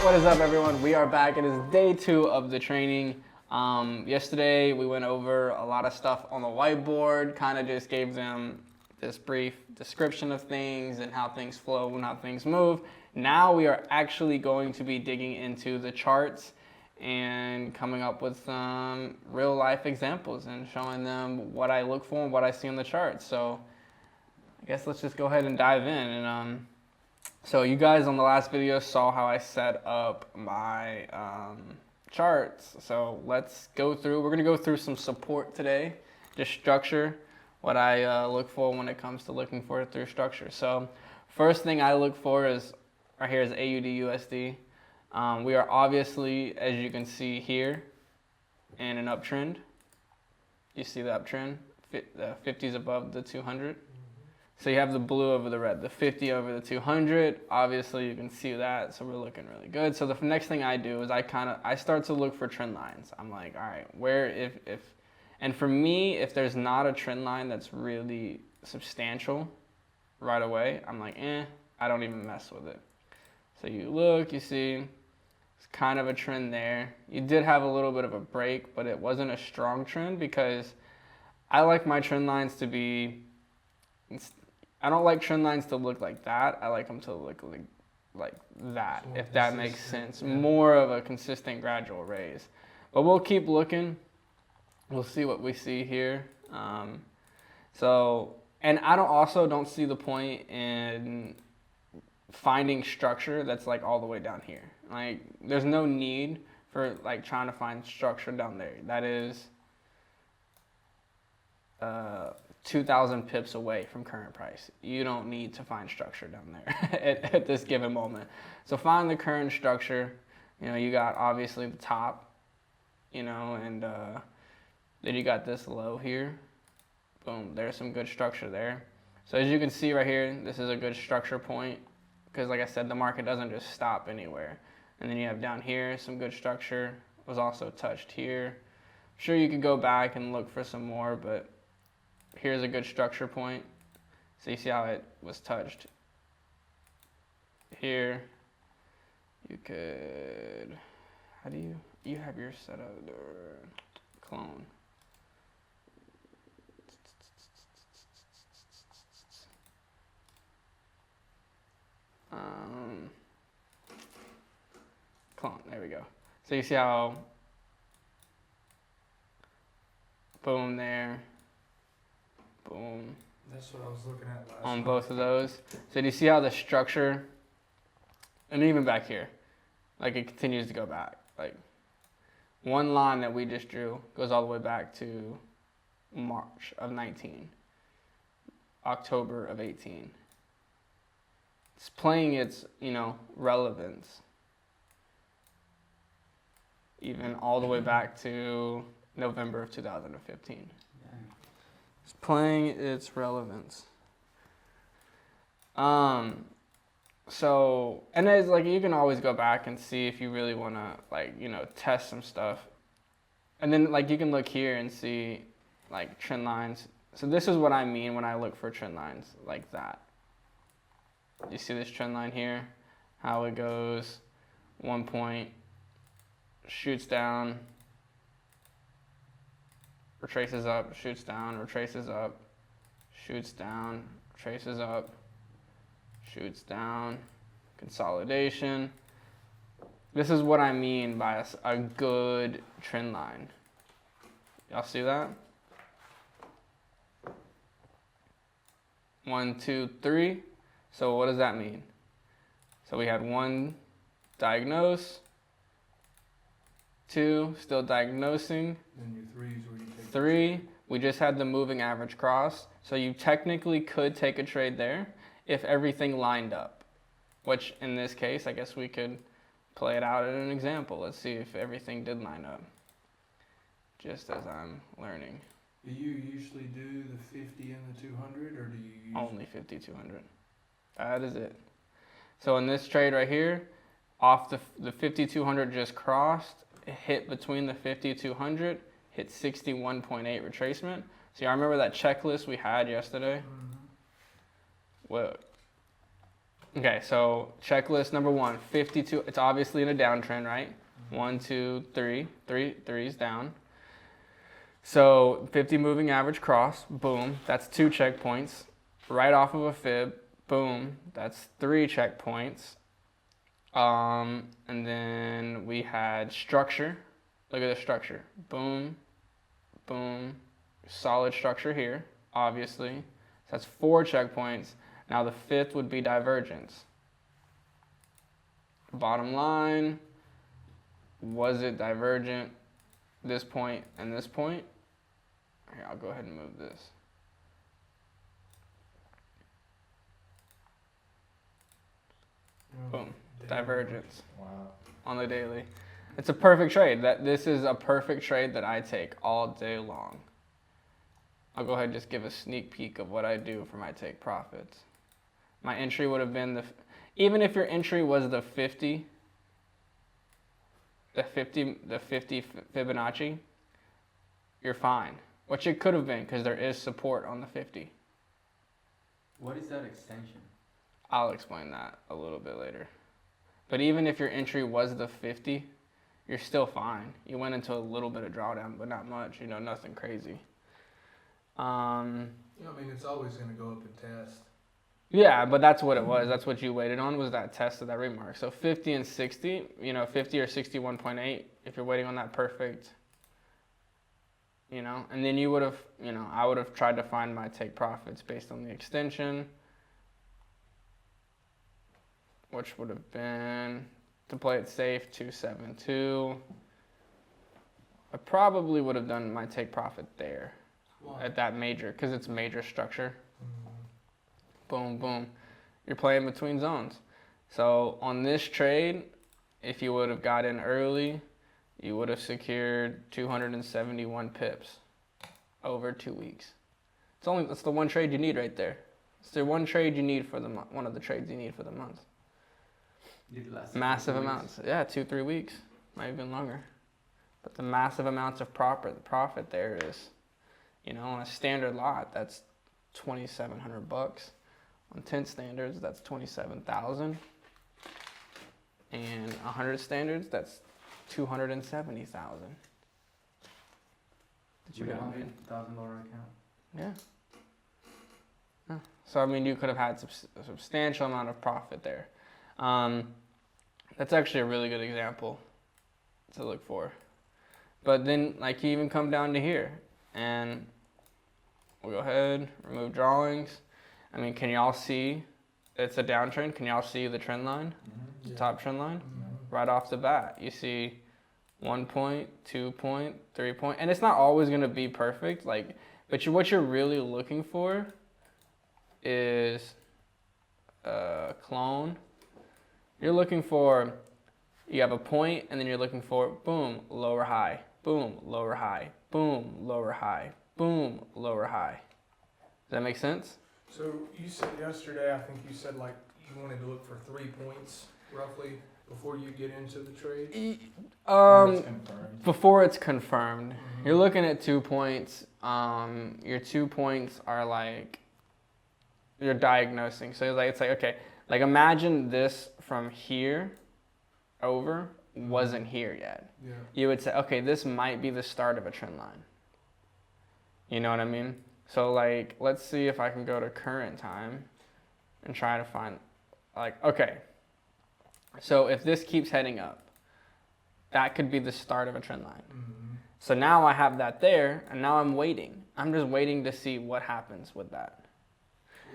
What is up, everyone? We are back. It is day 2 of the training. Yesterday we went over a lot of stuff on the whiteboard, kind of just gave them this brief description of things and how things flow and how things move. Now we are actually going to be digging into the charts and coming up with some real life examples and showing them what I look for and what I see on the charts. So I guess let's just go ahead and dive in. And so you guys on the last video saw how I set up my charts. So let's go through. We're going to go through some support today, just structure, what I look for when it comes to looking for it through structure. So first thing I look for is right here is AUDUSD. We are obviously, as you can see here, in an uptrend. You see the uptrend, the 50 is above the 200. So you have the blue over the red, the 50 over the 200. Obviously you can see that, so we're looking really good. So the next thing I do is I start to look for trend lines. I'm like, all right, where and for me, if there's not a trend line that's really substantial right away, I'm like, I don't even mess with it. So you look, you see, it's kind of a trend there. You did have a little bit of a break, but it wasn't a strong trend because I like my trend lines to be, I don't like trend lines to look like that. I like them to look like that, so if that makes sense. Yeah. More of a consistent gradual raise. But we'll keep looking. We'll see what we see here. And I also don't see the point in finding structure that's like all the way down here. Like there's no need for like trying to find structure down there. That is 2,000 pips away from current price. You don't need to find structure down there at this given moment. So find the current structure. You know, you got obviously the top, you know, and then you got this low here. Boom, there's some good structure there. So as you can see right here, this is a good structure point because like I said, the market doesn't just stop anywhere. And then you have down here some good structure, was also touched here. I'm sure you could go back and look for some more, but here's a good structure point. So you see how it was touched here. You could, how do you have your setup or clone? Clone, there we go. So you see how, boom there, boom. That's what I was looking at last on month. both of those. So do you see how the structure, and even back here, like it continues to go back. Like one line that we just drew goes all the way back to March of 19, October of 18. It's playing its, you know, relevance, even all the way back to November of 2015. It's playing its relevance. So, and it's like you can always go back and see if you really want to, like, you know, test some stuff. And then like you can look here and see like trend lines. So this is what I mean when I look for trend lines like that. You see this trend line here, how it goes 1 point, shoots down, retraces up, shoots down, retraces up, shoots down, retraces up, shoots down, consolidation. This is what I mean by a good trend line. Y'all see that? 1, 2, 3. So what does that mean? So we had 1, diagnose, 2, still diagnosing. Then your 3 is where you take 3, we just had the moving average cross. So you technically could take a trade there if everything lined up, which in this case, I guess we could play it out at an example. Let's see if everything did line up, just as I'm learning. Do you usually do the 50 and the 200, or do you use Only 50, 200. That is it. So in this trade right here, off the 50-200 just crossed, it hit between the 50-200, hit 61.8 retracement. So I remember that checklist we had yesterday. Mm-hmm. Well, Okay, so checklist number 1, 52. It's obviously in a downtrend, right? 1, 2, 3. 3 is down. So 50 moving average cross, boom, that's 2 checkpoints. Right off of a fib, boom, that's 3 checkpoints. And then we had structure. Look at the structure. Boom, boom, solid structure here, obviously. So that's 4 checkpoints. Now the 5th would be divergence. Bottom line, was it divergent this point and this point? Here, I'll go ahead and move this. Boom, divergence. Wow. On the daily. It's a perfect trade. This is a perfect trade that I take all day long. I'll go ahead and just give a sneak peek of what I do for my take profits. My entry would have been even if your entry was the 50 Fibonacci, you're fine. Which it could have been because there is support on the 50. What is that extension? I'll explain that a little bit later. But even if your entry was the 50, you're still fine. You went into a little bit of drawdown, but not much, nothing crazy. I mean, it's always going to go up and test. Yeah, but that's what it was. That's what you waited on, was that test of that remark. So 50 and 60, 50 or 61.8, if you're waiting on that perfect, and then you would have, I would have tried to find my take profits based on the extension, which would have been, to play it safe, 272. I probably would have done my take profit there. Why? At that major, because it's major structure. Boom, boom. You're playing between zones. So on this trade, if you would have got in early, you would have secured 271 pips over 2 weeks. That's the one trade you need right there. It's the one trade you need for the month. One of the trades you need for the month. Massive amounts. Yeah, 2-3 weeks, might even longer. But the massive amounts of profit there is, on a standard lot, that's $2,700. On 10 standards, that's 27,000. And 100 standards, that's 270,000. Did you get a $100,000 account? Yeah. So you could have had a substantial amount of profit there. That's actually a really good example to look for. But then, you even come down to here, and we'll go ahead, remove drawings. Can y'all see it's a downtrend? Can y'all see the trend line? Mm-hmm. The top trend line? Mm-hmm. Right off the bat, you see 1 point, 2 point, 3 point, and it's not always going to be perfect. But what you're really looking for is clone. You're looking for, you have a point, and then you're looking for boom, lower high, boom, lower high, boom, lower high, boom, lower high. Does that make sense? So you said yesterday, I think you said you wanted to look for 3 points roughly before you get into the trade? Before it's confirmed. Mm-hmm. You're looking at 2 points. Your 2 points are you're diagnosing. So it's okay, imagine this from here over wasn't here yet. Yeah. You would say, okay, this might be the start of a trend line. You know what I mean? So let's see if I can go to current time and try to find, okay. So if this keeps heading up, that could be the start of a trend line. Mm-hmm. So now I have that there, and now I'm waiting. I'm just waiting to see what happens with that.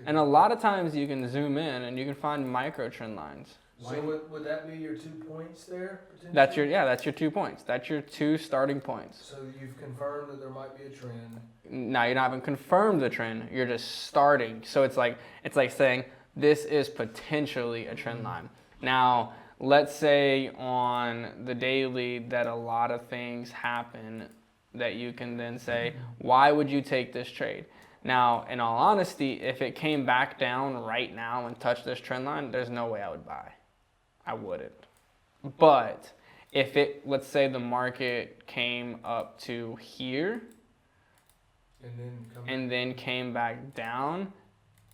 And a lot of times you can zoom in and you can find micro trend lines. So would that be your 2 points there, potentially? That's your 2 points. That's your 2 starting points. So you've confirmed that there might be a trend. Now you haven't confirmed the trend. You're just starting. So it's like saying this is potentially a trend line. Now let's say on the daily that a lot of things happen that you can then say, why would you take this trade? Now, in all honesty, if it came back down right now and touched this trend line, there's no way I would buy. I wouldn't. But if let's say the market came up to here and then came back down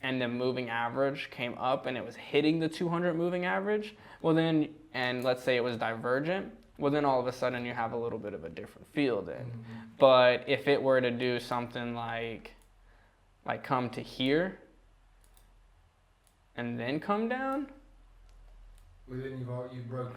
and the moving average came up and it was hitting the 200 moving average, well then, and let's say it was divergent, well then all of a sudden you have a little bit of a different feel then. But if it were to do something like come to here and then come down, Well, then you broke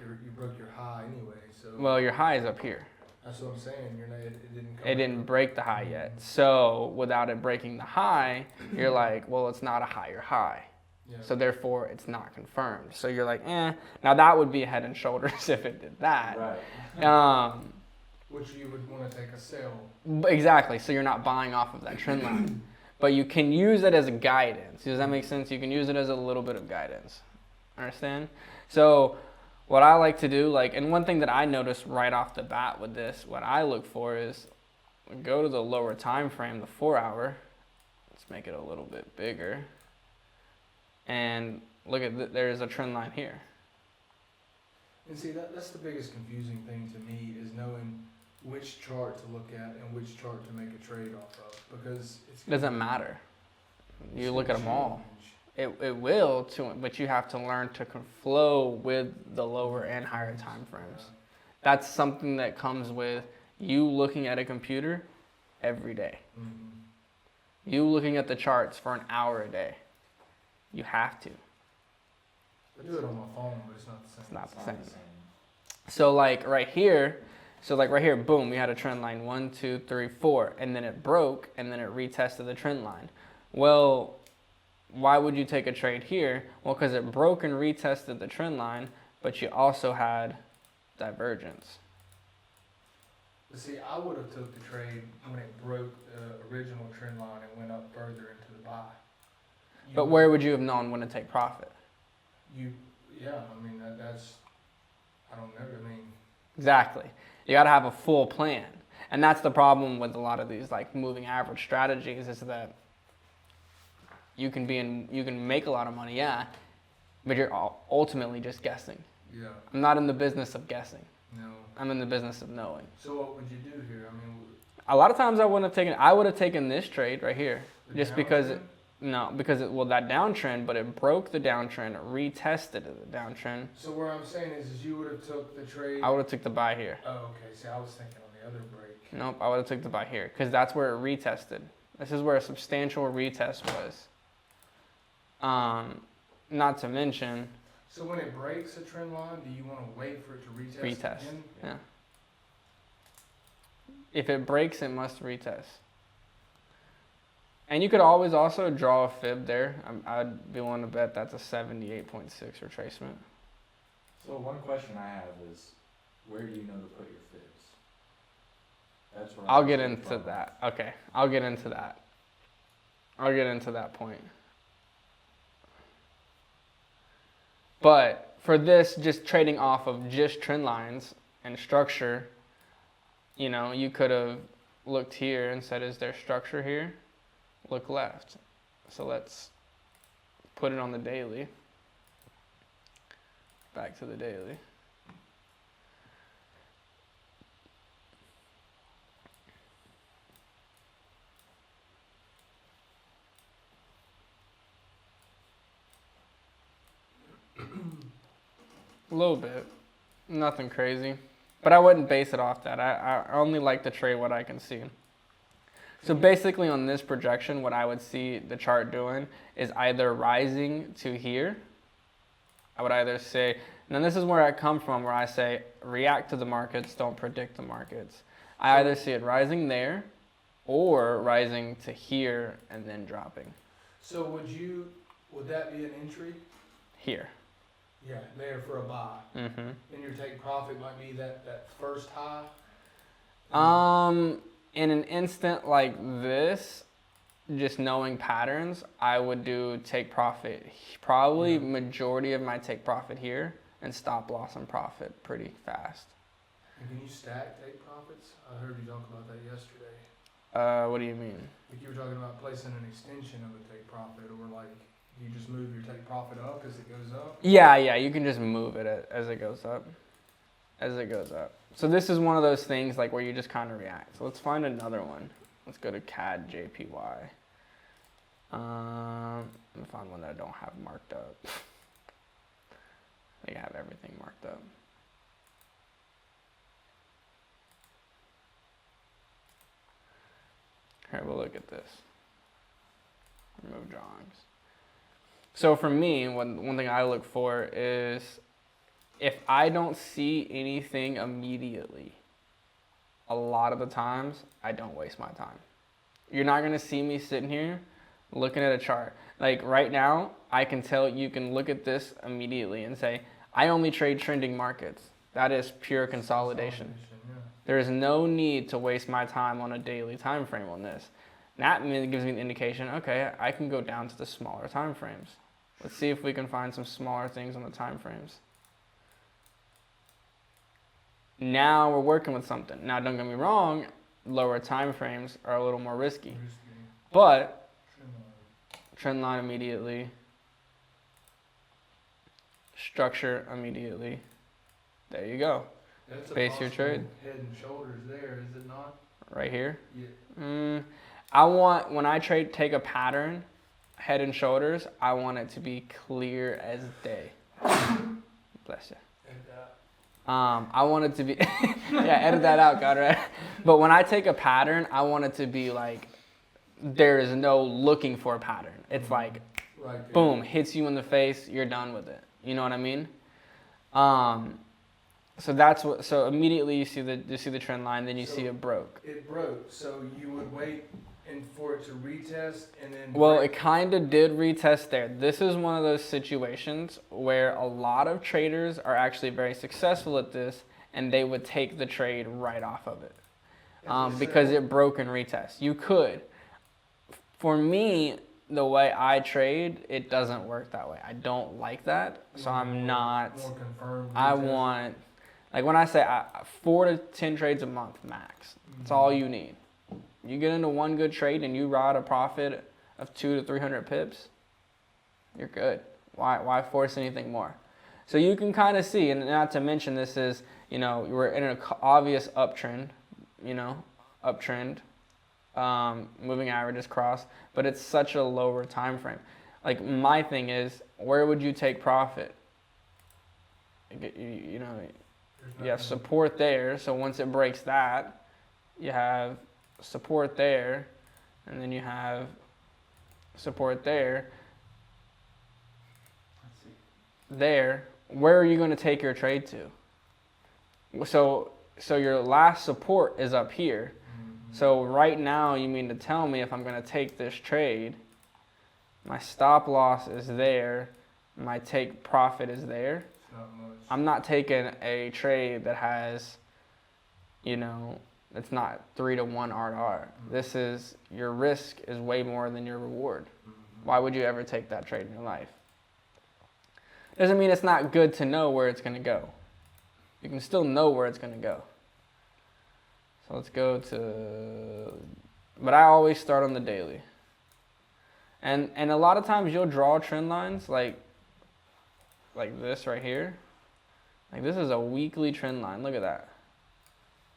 your high anyway. So well, your high is up here. that's what I'm saying. It didn't. It didn't break the high yet. So without it breaking the high, you're like, well, it's not a higher high. Yeah. So therefore, it's not confirmed. So you're like, eh. Now that would be head and shoulders if it did that. Right. Which you would want to take a sell. Exactly. So you're not buying off of that trend line. But you can use it as a guidance. Does that make sense? You can use it as a little bit of guidance. Understand? So what I like to do, and one thing that I noticed right off the bat with this, what I look for is go to the lower time frame, the 4 hour. Let's make it a little bit bigger. And look at there's a trend line here. And see, that's the biggest confusing thing to me is knowing which chart to look at and which chart to make a trade off of, because It doesn't matter. You look at them all. It will, but you have to learn to flow with the lower and higher time frames. That's something that comes with you looking at a computer every day. Mm-hmm. You looking at the charts for an hour a day. You have to. I do it on my phone, but it's not the same. It's not the same. So right here, boom, we had a trend line 1, 2, 3, 4, and then it broke, and then it retested the trend line. Well, why would you take a trade here? Well, because it broke and retested the trend line, but you also had divergence. But see, I would have took the trade when it broke the original trend line and went up further into the buy. But where would you have known when to take profit? That's, I don't know, Exactly. You got to have a full plan. And that's the problem with a lot of these moving average strategies is that you can make a lot of money, yeah, but you're ultimately just guessing. Yeah. I'm not in the business of guessing. No. I'm in the business of knowing. So what would you do here? A lot of times I would have taken this trade right here just because that downtrend, but it broke the downtrend, it retested the downtrend. So what I'm saying is you would have took the trade. I would have took the buy here. Oh, okay. See, I was thinking on the other break. Nope, I would have took the buy here because that's where it retested. This is where a substantial retest was. Not to mention. So when it breaks a trend line, do you want to wait for it to retest again? Yeah. If it breaks, it must retest. And you could always also draw a fib there. I'd be willing to bet that's a 78.6 retracement. So one question I have is, where do you know to put your fibs? That's what I'll get into that. Okay, I'll get into that. I'll get into that point. But for this, just trading off of just trend lines and structure, you could have looked here and said, is there structure here? Look left. So let's put it on the daily. Back to the daily. A little bit. Nothing crazy. But I wouldn't base it off that. I only like to trade what I can see. So basically on this projection, what I would see the chart doing is either rising to here. I would either say, and this is where I come from, where I say react to the markets, don't predict the markets. I either see it rising there or rising to here and then dropping. So would that be an entry? Here. Yeah, there for a buy. Mm-hmm. And your take profit might be that first high? In an instant like this, just knowing patterns, I would do take profit. Probably majority of my take profit here and stop loss and profit pretty fast. And can you stack take profits? I heard you talk about that yesterday. What do you mean? Like you were talking about placing an extension of a take profit, or you just move your take profit up as it goes up? Yeah, you can just move it as it goes up. As it goes up. So this is one of those things where you just kind of react. So let's find another one. Let's go to CAD JPY. Let me find one that I don't have marked up. I think I have everything marked up. Here, we'll look at this. Remove drawings. So for me, one thing I look for is if I don't see anything immediately, a lot of the times, I don't waste my time. You're not gonna see me sitting here looking at a chart. Like right now, I can tell you can look at this immediately and say, I only trade trending markets. That is pure consolidation. Yeah. There is no need to waste my time on a daily time frame on this. That gives me an indication, okay, I can go down to the smaller time frames. Let's see if we can find some smaller things on the time frames. Now we're working with something. Now don't get me wrong, lower time frames are a little more risky. But trend line immediately. Structure immediately. There you go. That's a Base your trade. Head and shoulders there, is it not? Right here. Yeah. I want, when I take a pattern, head and shoulders, I want it to be clear as day. Bless you. I want it to be, yeah, edit that out, Conrad. But when I take a pattern, I want it to be like, there is no looking for a pattern. It's like, Right, boom, hits you in the face, you're done with it. You know what I mean? So that's what. So immediately you see the trend line, then you see it broke. It broke, so you would wait and for it to retest and then. Well, break. it kind of did retest there. This is one of those situations where a lot of traders are actually very successful at this, and they would take the trade right off of it because it broke and retest. You could. For me, the way I trade, it doesn't work that way. I don't like that, so I'm not. More confirmed. I retest. want, like when I say 4 to 10 trades a month max. That's all you need. You get into one good trade and you ride a profit of 200 to 300 pips, you're good. Why force anything more? So you can kind of see, and not to mention this is, you know, we're in an obvious uptrend, you know, uptrend. Moving averages cross, but it's such a lower time frame. Like my thing is, where would you take profit? You know, you have support there, so once it breaks that, you have support there, and then you have support there. There, where are you going to take your trade to? So your last support is up here. So right now, you mean to tell me if I'm going to take this trade, my stop loss is there, my take profit is there. Not much. I'm not taking a trade that has, you know, it's not 3 to 1 R to R. This is, your risk is way more than your reward. Why would you ever take that trade in your life? Doesn't mean it's not good to know where it's going to go. You can still know where it's going to go. So let's go to, but I always start on the daily. And a lot of times you'll draw trend lines like this right here. Like this is a weekly trend line. Look at that.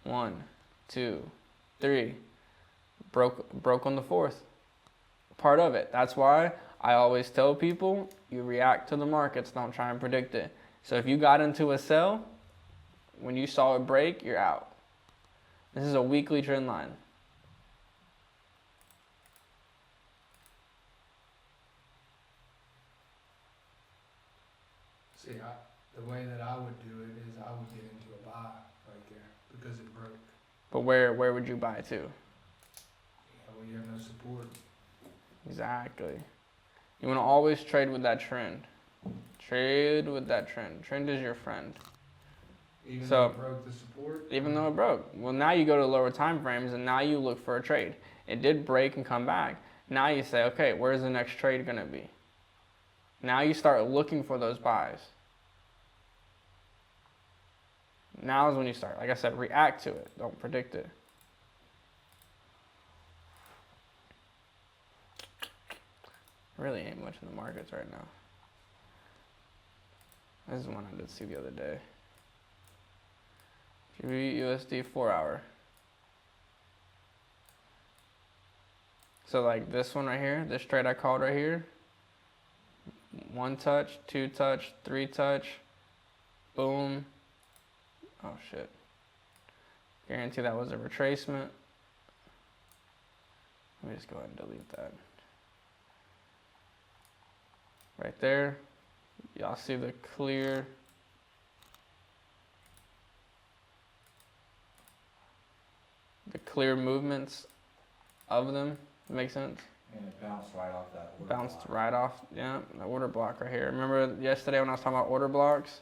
1, 2, 3. Broke on the 4th. Part of it. That's why I always tell people, you react to the markets, don't try and predict it. So if you got into a sell, when you saw it break, you're out. This is a weekly trend line. See, the way that I would do it is I would get into a buy right there because it broke. But where would you buy to? Yeah, well, you have no support. Exactly. You want to always trade with that trend. Trade with that trend. Trend is your friend. Even So, though it broke the support? Even though it broke. Well, now you go to lower time frames and now you look for a trade. It did break and come back. Now you say, okay, where's the next trade going to be? Now you start looking for those buys. Now is when you start, like I said, react to it. Don't predict it. Really ain't much in the markets right now. This is one I did see the other day. USD 4 hour. So like this one right here, this trade I called right here, 1 touch, 2 touch, 3 touch, boom. Oh shit. Guarantee that was a retracement. Let me just go ahead and delete that. Right there. Y'all see the clear movements of them. Make sense? And it bounced right off that order Bounced block. right off, yeah, the order block right here. Remember yesterday when I was talking about order blocks?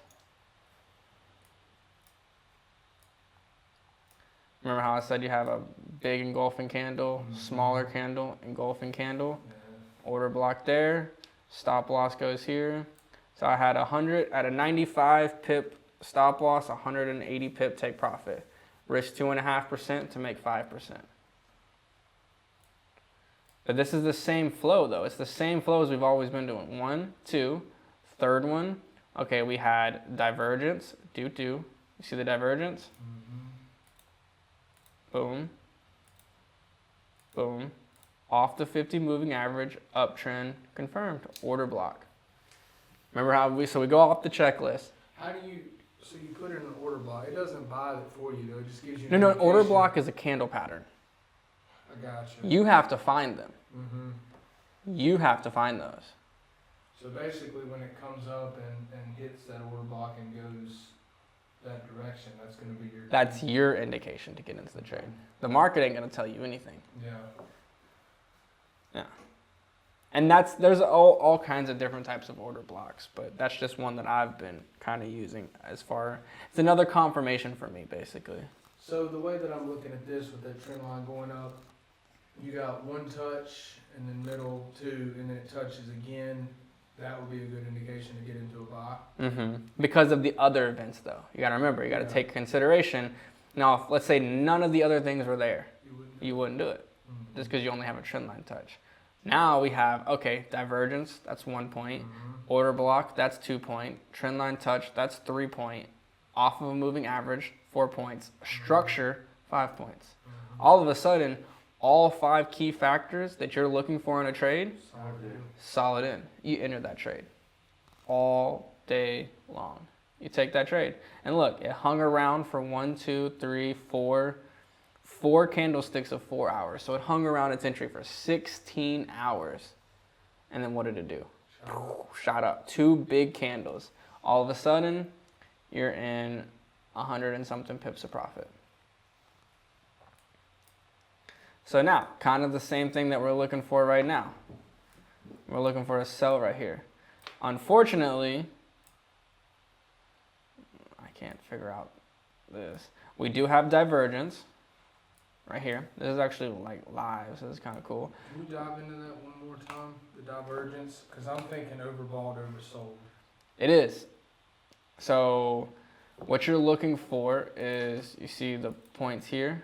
Remember how I said you have a big engulfing candle, smaller candle, engulfing candle, order block there, stop loss goes here. So I had 100 at a 95 pip stop loss, 180 pip take profit. Risk 2.5% to make 5%. But this is the same flow though. It's the same flow as we've always been doing. 1, 2, third one. Okay, we had divergence, do. You see the divergence? Boom. Boom. Off the 50 moving average, uptrend, confirmed, order block. Remember how we go off the checklist. How do you, so you put in an order block, it doesn't buy it for you though, it just gives you No, an order indication. block is a candle pattern. I gotcha. You have to find them. Mm-hmm. You have to find those. So basically when it comes up and hits that order block and goes that direction, that's going to be your... That's your indication to get into the trade. The market ain't going to tell you anything. Yeah. Yeah. And there's all kinds of different types of order blocks, but that's just one that I've been kind of using as far... It's another confirmation for me, basically. So the way that I'm looking at this with that trend line going up, you got 1 touch and then middle 2 and then it touches again. That would be a good indication to get into a buy. Because of the other events, though. You got to remember, you got to take consideration. Now, if, let's say none of the other things were there, you wouldn't do it, just because you only have a trend line touch. Now we have, okay, divergence, that's 1 point. Order block, that's 2 point. Trend line touch, that's 3 point. Off of a moving average, 4 points. Structure, 5 points. All of a sudden, all 5 key factors that you're looking for in a trade, solid in. You enter that trade all day long. You take that trade. And look, it hung around for 1, 2, 3, 4 candlesticks of 4 hours. So it hung around its entry for 16 hours. And then what did it do? Shot up. 2 big candles. All of a sudden, you're in 100 and something pips of profit. So now, kind of the same thing that we're looking for right now. We're looking for a sell right here. Unfortunately, I can't figure out this. We do have divergence right here. This is actually like live, so this is kind of cool. Can we dive into that one more time, the divergence? Because I'm thinking overbought, oversold. It is. So what you're looking for is, you see the points here?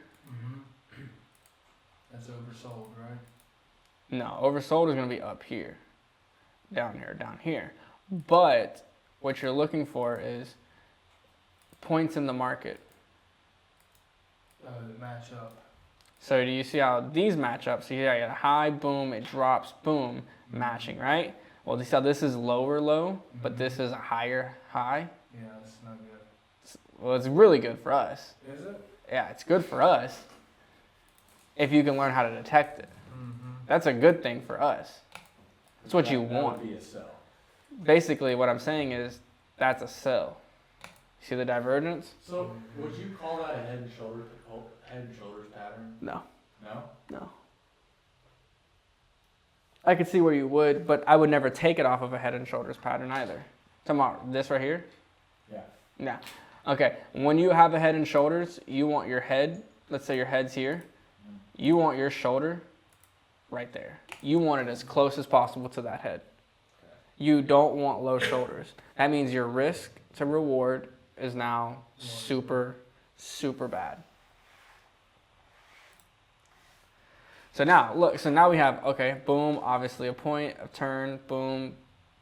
That's oversold, right? No, oversold is going to be up here, down here, down here. But what you're looking for is points in the market. That match up. So do you see how these match up? So you got a high, boom, it drops, boom, matching, right? Well, you see how this is lower low, but this is a higher high? Yeah, that's not good. Well, it's really good for us. Is it? Yeah, it's good for us if you can learn how to detect it. That's a good thing for us. That's what you want. That would be a sell. Basically, what I'm saying is that's a sell. See the divergence? So would you call that a head and shoulders pattern? No. No? No. I could see where you would, but I would never take it off of a head and shoulders pattern either. Tomorrow, this right here? Yeah. Yeah. Okay, when you have a head and shoulders, you want your head, let's say your head's here, you want your shoulder right there. You want it as close as possible to that head. You don't want low shoulders. That means your risk to reward is now super, super bad. So now, look, so now we have, okay, boom, obviously a point, a turn, boom,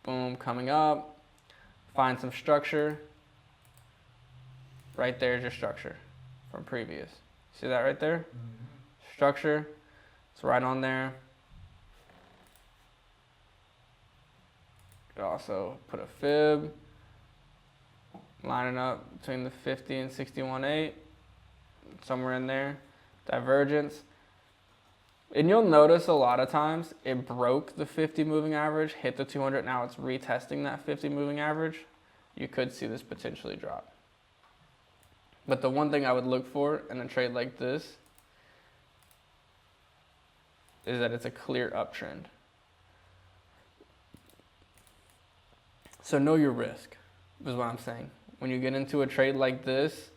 boom, coming up. Find some structure. Right there's your structure from previous. See that right there? Structure, it's right on there. Could also put a fib, lining up between the 50 and 61.8, somewhere in there. Divergence. And you'll notice a lot of times it broke the 50 moving average, hit the 200, now it's retesting that 50 moving average. You could see this potentially drop. But the one thing I would look for in a trade like this is that it's a clear uptrend. So know your risk, is what I'm saying. When you get into a trade like this,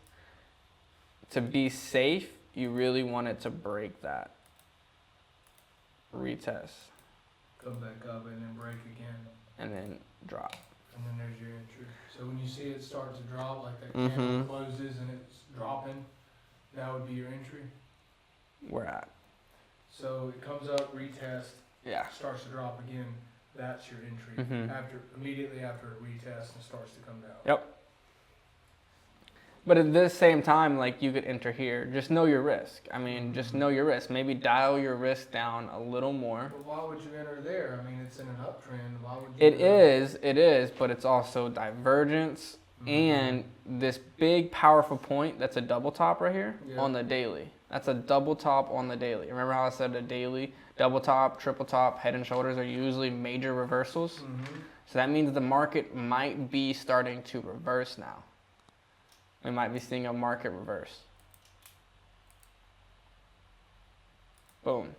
to be safe, you really want it to break that. Retest. Come back up and then break again. And then drop. And then there's your entry. So when you see it start to drop, like that candle closes and it's dropping, that would be your entry. We're at. So it comes up, retest, Yeah. starts to drop again. That's your entry. Immediately after it retests and starts to come down. Yep. But at this same time, like, you could enter here. Just know your risk. I mean, just know your risk. Maybe dial your risk down a little more. But why would you enter there? I mean, it's in an uptrend. Why would you? It is, but it's also divergence and this big powerful point that's a double top right here on the daily. That's a double top on the daily. Remember how I said a daily double top, triple top, head and shoulders are usually major reversals? So that means the market might be starting to reverse now. We might be seeing a market reverse. Boom.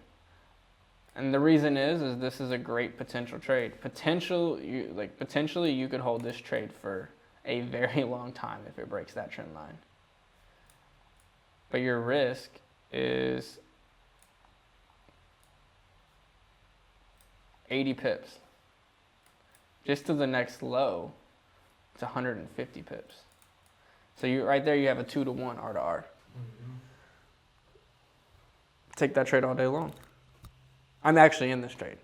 And the reason is this is a great potential trade. Potentially you could hold this trade for a very long time if it breaks that trend line. But your risk is 80 pips. Just to the next low, it's 150 pips. So you right there, you have a 2-to-1 R to R. Take that trade all day long. I'm actually in this trade.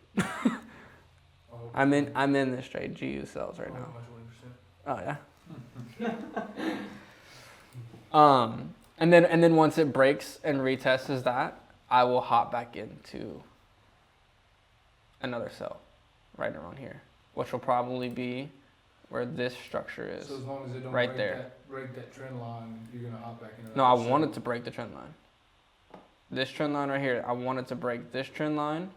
I'm in this trade. GU sells right now. Oh yeah. And then once it breaks and retests that, I will hop back into another sell right around here, which will probably be where this structure is. So as long as it don't right there. break that trend line, you're gonna hop back into. No, I want it to break the trend line. This trend line right here, I want it to break this trend line,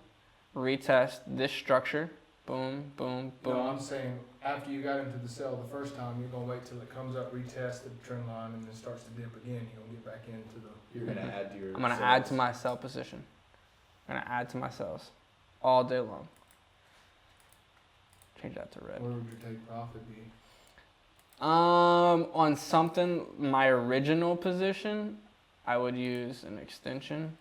retest this structure, boom, boom, boom. No, I'm saying after you got into the sell the first time, you're gonna wait till it comes up, retest the trend line, and then starts to dip again. You're gonna get back into the. You're gonna add to your. I'm gonna add to my sell position. I'm gonna add to my sells all day long. Change that to red. Where would your take profit be? On something, my original position, I would use an extension.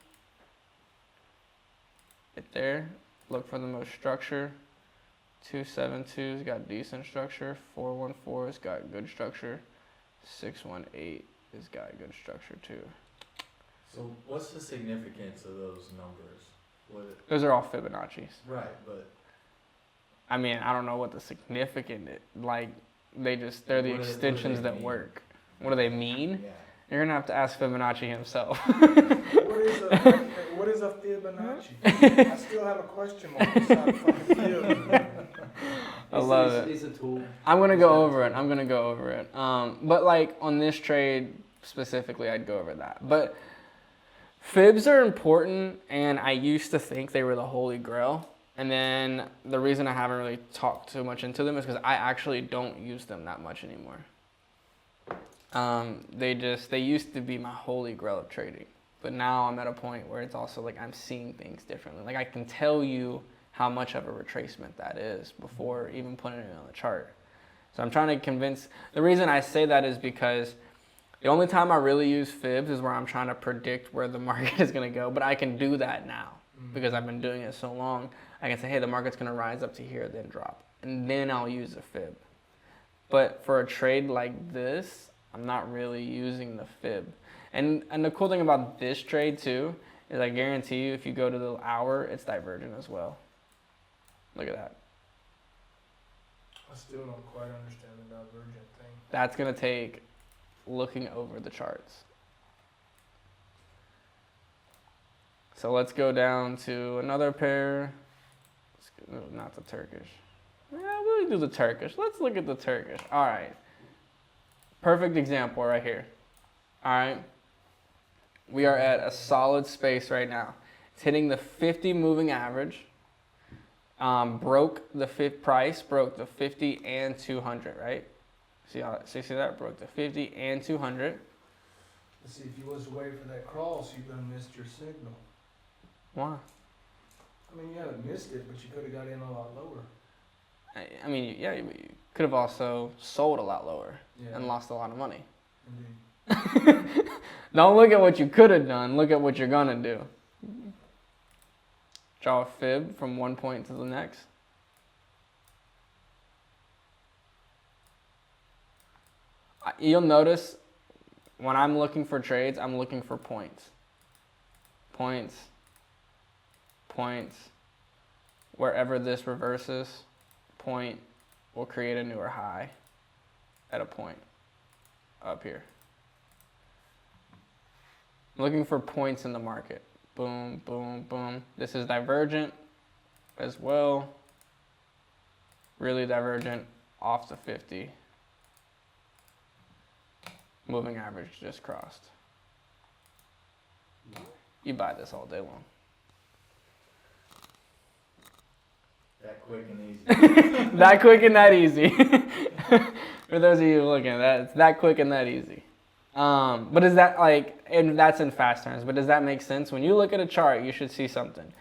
Right there. Look for the most structure. 272's got decent structure. 414's got good structure. 618 has got good structure too. So what's the significance of those numbers? Those are all Fibonacci's. Right, but I mean, I don't know what the significant they're the extensions that work. What do they mean? Yeah. You're gonna have to ask Fibonacci himself. What is a Fibonacci? I still have a question mark beside the fucking fib. I love it. It's a tool. I'm gonna go over it. But like on this trade specifically, I'd go over that. But fibs are important, and I used to think they were the holy grail. And then the reason I haven't really talked too much into them is because I actually don't use them that much anymore. They used to be my holy grail of trading. But now I'm at a point where it's also like I'm seeing things differently. Like I can tell you how much of a retracement that is before even putting it on the chart. So I'm trying to convince, the reason I say that is because the only time I really use fibs is where I'm trying to predict where the market is gonna go, but I can do that now because I've been doing it so long. I can say, hey, the market's gonna rise up to here, then drop. And then I'll use a fib. But for a trade like this, I'm not really using the fib. And the cool thing about this trade too, is I guarantee you if you go to the hour, it's divergent as well. Look at that. I still don't quite understand the divergent thing. That's gonna take looking over the charts. So let's go down to another pair. Not the Turkish. Yeah, we'll do the Turkish. Let's look at the Turkish. All right. Perfect example right here. All right. We are at a solid space right now. It's hitting the 50 moving average. Broke the price, broke the 50 and 200, right? See see that? Broke the 50 and 200. Let's see, if you was to wait for that cross, you would have missed your signal. Why? I mean, you haven't missed it, but you could have got in a lot lower. I mean, yeah, you could have also sold a lot lower and lost a lot of money. Indeed. Don't look at what you could have done. Look at what you're going to do. Draw a fib from one point to the next. You'll notice when I'm looking for trades, I'm looking for points. Points. Points. Wherever this reverses, point will create a newer high at a point up here. I'm looking for points in the market. Boom, boom, boom. This is divergent as well. Really divergent off the 50. Moving average just crossed. You buy this all day long. That quick and easy. That quick and that easy. For those of you looking, it's that quick and that easy. But is that and that's in fast terms, but does that make sense? When you look at a chart, you should see something.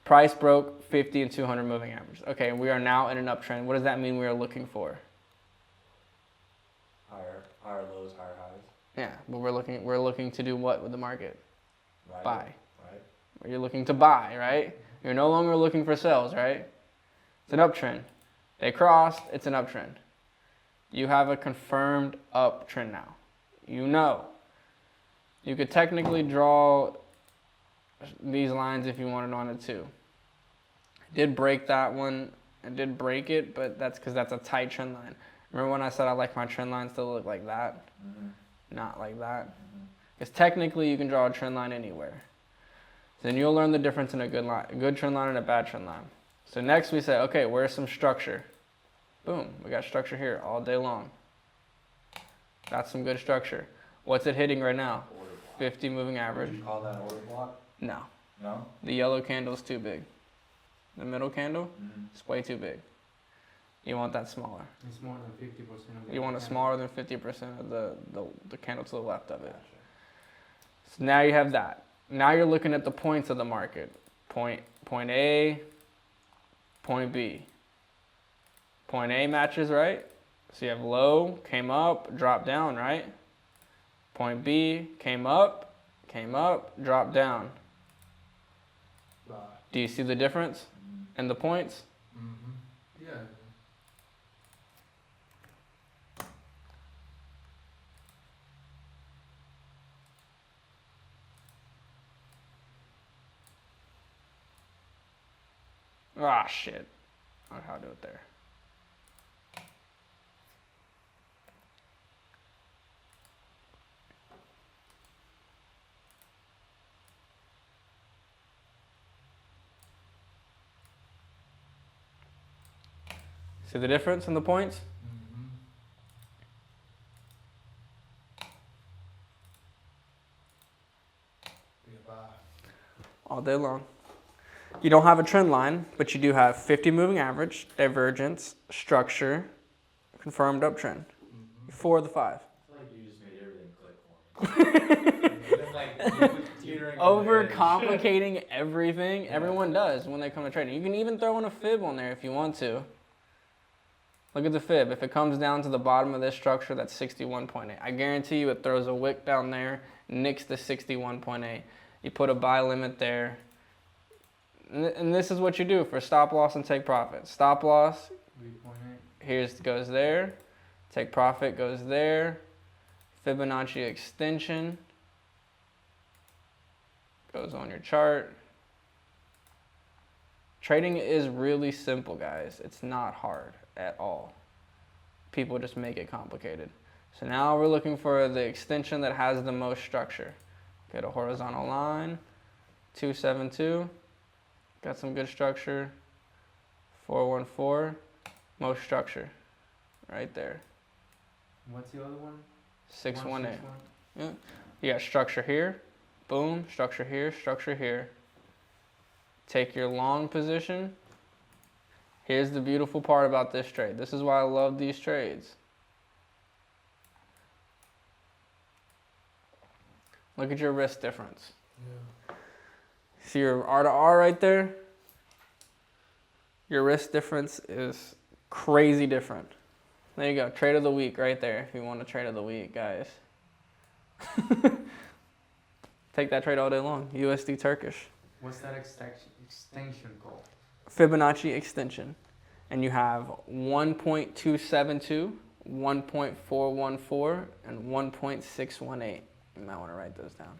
Price broke 50 and 200 moving average. Okay, we are now in an uptrend. What does that mean we are looking for? Higher lows, higher highs. Yeah, but we're looking to do what with the market? Right. Buy. Right. You're looking to buy, right? You're no longer looking for sales, right? It's an uptrend. They crossed, it's an uptrend. You have a confirmed uptrend now. You know. You could technically draw these lines if you wanted to. I did break that one. I did break it, but that's because that's a tight trend line. Remember when I said I like my trend lines to look like that? Mm-hmm. Not like that. Because technically you can draw a trend line anywhere. So then you'll learn the difference in a good trend line and a bad trend line. So next we say, okay, where's some structure? Boom, we got structure here all day long. That's some good structure. What's it hitting right now? 50 moving average. Would you call that an order block? No. No? The yellow candle's too big. The middle candle, it's way too big. You want that smaller. It's more than 50% of the You want it candle. smaller than 50% of the candle to the left of it. So now you have that. Now you're looking at the points of the market. Point A, point B. Point A matches, right? So you have low, came up, dropped down, right? Point B, came up, dropped down. Bye. Do you see the difference in the points? Mm-hmm. Yeah. Ah, shit. I don't know how to do it there. See the difference in the points? Mm-hmm. Be a buy. All day long. You don't have a trend line, but you do have 50 moving average, divergence, structure, confirmed uptrend. 4 of the 5. I feel like you just made everything click for me. It's like teetering on the edge. Overcomplicating everything. Everyone does when they come to trading. You can even throw in a fib on there if you want to. Look at the fib. If it comes down to the bottom of this structure, that's 61.8. I guarantee you it throws a wick down there, nicks the 61.8. You put a buy limit there. And this is what you do for stop loss and take profit. Stop loss, 3.8. goes there. Take profit goes there. Fibonacci extension goes on your chart. Trading is really simple, guys. It's not hard at all. People just make it complicated. So now we're looking for the extension that has the most structure. Get a horizontal line, 272. Got some good structure. 414. Most structure. Right there. What's the other one? 618. 161? Yeah. You got structure here. Boom. Structure here. Structure here. Take your long position. Here's the beautiful part about this trade. This is why I love these trades. Look at your risk difference. Yeah. See your R to R right there? Your risk difference is crazy different. There you go. Trade of the week right there if you want a trade of the week, guys. Take that trade all day long. USD Turkish. What's that extension called? Fibonacci extension. And you have 1.272, 1.414, and 1.618. You might want to write those down.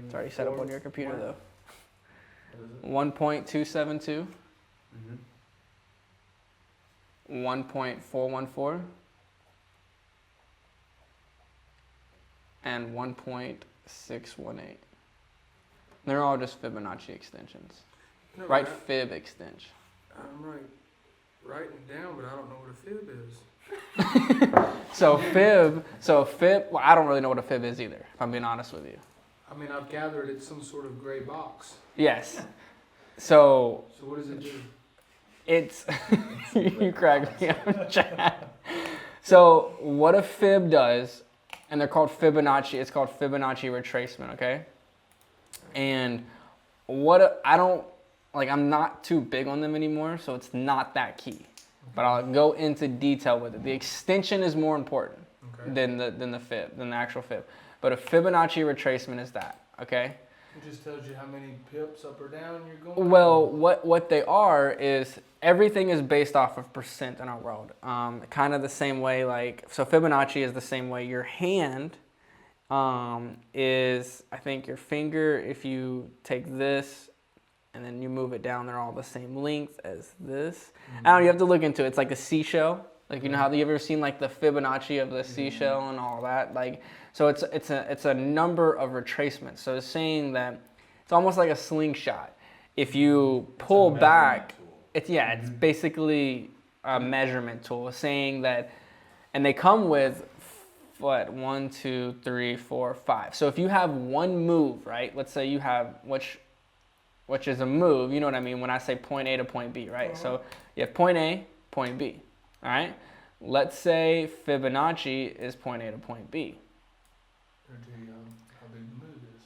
It's already set up on your computer though. What is it? 1.272, Mm-hmm. 1.414, and 1.618. They're all just Fibonacci extensions. No, Right I- fib extension. I'm writing it down, but I don't know what a fib is. So fib, well, I don't really know what a fib is either, if I'm being honest with you. I mean, I've gathered it's some sort of gray box. Yes. So So what does it do? it's, you crack me up, Chad. So what a fib does, and they're called Fibonacci, it's called Fibonacci retracement, okay? And I'm not too big on them anymore, so it's not that key. But I'll go into detail with it. The extension is more important Okay. than the actual fib. But a Fibonacci retracement is that, okay? It just tells you how many pips up or down you're going. Well, what they are is everything is based off of percent in our world. Kind of the same way, so Fibonacci is the same way. Your hand is, I think, your finger. If you take this and then you move it down, they're all the same length as this. I don't know, you have to look into it. It's like a seashell. Like, you know how you ever seen like the Fibonacci of the seashell and all that? Like, so it's a number of retracements. So it's saying that it's almost like a slingshot. If you pull back, it's basically a measurement tool saying that, and they come with what, 1, 2, 3, 4, 5. So if you have one move, right? Let's say you have which is a move, you know what I mean when I say point A to point B, right? So you have point A, point B, all right? Let's say Fibonacci is point A to point B. It'll tell you how big the move is.